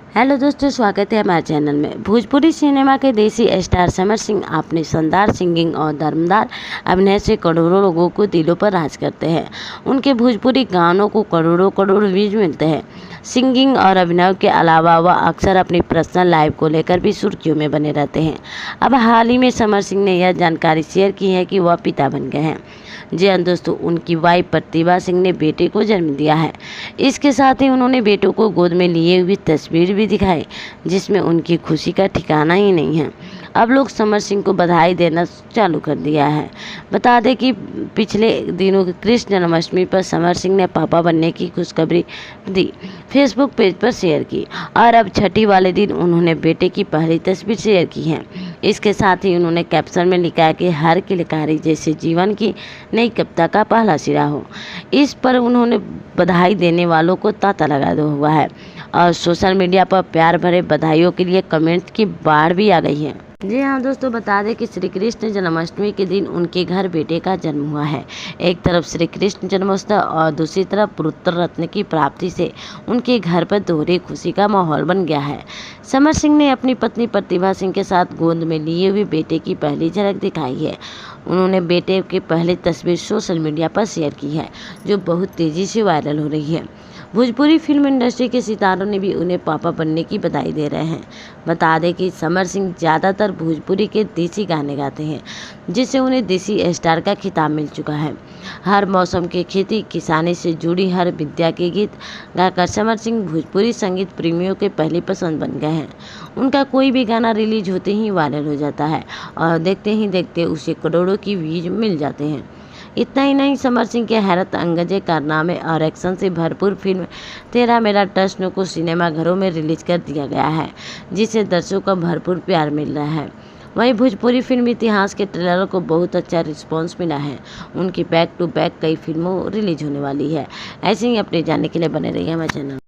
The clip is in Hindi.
हेलो दोस्तों, स्वागत है हमारे चैनल में। भोजपुरी सिनेमा के देसी स्टार समर सिंह अपनी शानदार सिंगिंग और दमदार अभिनय से करोड़ों लोगों को दिलों पर राज करते हैं। उनके भोजपुरी गानों को करोड़ों करोड़ व्यूज मिलते हैं। सिंगिंग और अभिनय के अलावा वह अक्सर अपनी पर्सनल लाइफ को लेकर भी सुर्खियों में बने रहते हैं। अब हाल ही में समर सिंह ने यह जानकारी शेयर की है कि वह पिता बन गए हैं। जी हाँ दोस्तों, उनकी वाइफ प्रतिभा सिंह ने बेटे को जन्म दिया है। इसके साथ ही उन्होंने बेटों को गोद में लिए हुए तस्वीर भी दिखाई, जिसमें उनकी खुशी का ठिकाना ही नहीं है। अब लोग समर सिंह को बधाई देना चालू कर दिया है। बता दें कि पिछले दिनों कृष्ण जन्माष्टमी पर समर सिंह ने पापा बनने की खुशखबरी दी, फेसबुक पेज पर शेयर की और अब छठी वाले दिन उन्होंने बेटे की पहली तस्वीर शेयर की है। इसके साथ ही उन्होंने कैप्शन में लिखा है कि हर किलकारी जैसे जीवन की नई कविता का पहला सिरा हो। इस पर उन्होंने बधाई देने वालों को तांता लगा हुआ है और सोशल मीडिया पर प्यार भरे बधाइयों के लिए कमेंट की बाढ़ भी आ गई है। जी हाँ दोस्तों, बता दें कि श्री कृष्ण जन्माष्टमी के दिन उनके घर बेटे का जन्म हुआ है। एक तरफ श्री कृष्ण जन्मोत्सव और दूसरी तरफ पुत्र रत्न की प्राप्ति से उनके घर पर दोहरी खुशी का माहौल बन गया है। समर सिंह ने अपनी पत्नी प्रतिभा सिंह के साथ गोद में लिए हुए बेटे की पहली झलक दिखाई है। उन्होंने बेटे की पहली तस्वीर सोशल मीडिया पर शेयर की है, जो बहुत तेज़ी से वायरल हो रही है। भोजपुरी फिल्म इंडस्ट्री के सितारों ने भी उन्हें पापा बनने की बधाई दे रहे हैं। बता दें कि समर सिंह ज़्यादातर भोजपुरी के देसी गाने गाते हैं, जिससे उन्हें देसी स्टार का खिताब मिल चुका है। हर मौसम के खेती किसानी से जुड़ी हर विद्या के गीत गाकर समर सिंह भोजपुरी संगीत प्रेमियों के पहली पसंद बन गए हैं। उनका कोई भी गाना रिलीज होते ही वायरल हो जाता है और देखते ही देखते उसे करोड़ों की व्यूज मिल जाते हैं। इतना ही नहीं, समर सिंह के हैरत अंगेज कारनामे और एक्शन से भरपूर फिल्म तेरा मेरा टशन को सिनेमाघरों में रिलीज कर दिया गया है, जिसे दर्शकों का भरपूर प्यार मिल रहा है। वहीं भोजपुरी फिल्म इतिहास के ट्रेलर को बहुत अच्छा रिस्पांस मिला है। उनकी बैक टू बैक कई फिल्मों रिलीज होने वाली है। ऐसे ही अपडेट जानने के लिए बने रहिए हमारे चैनल।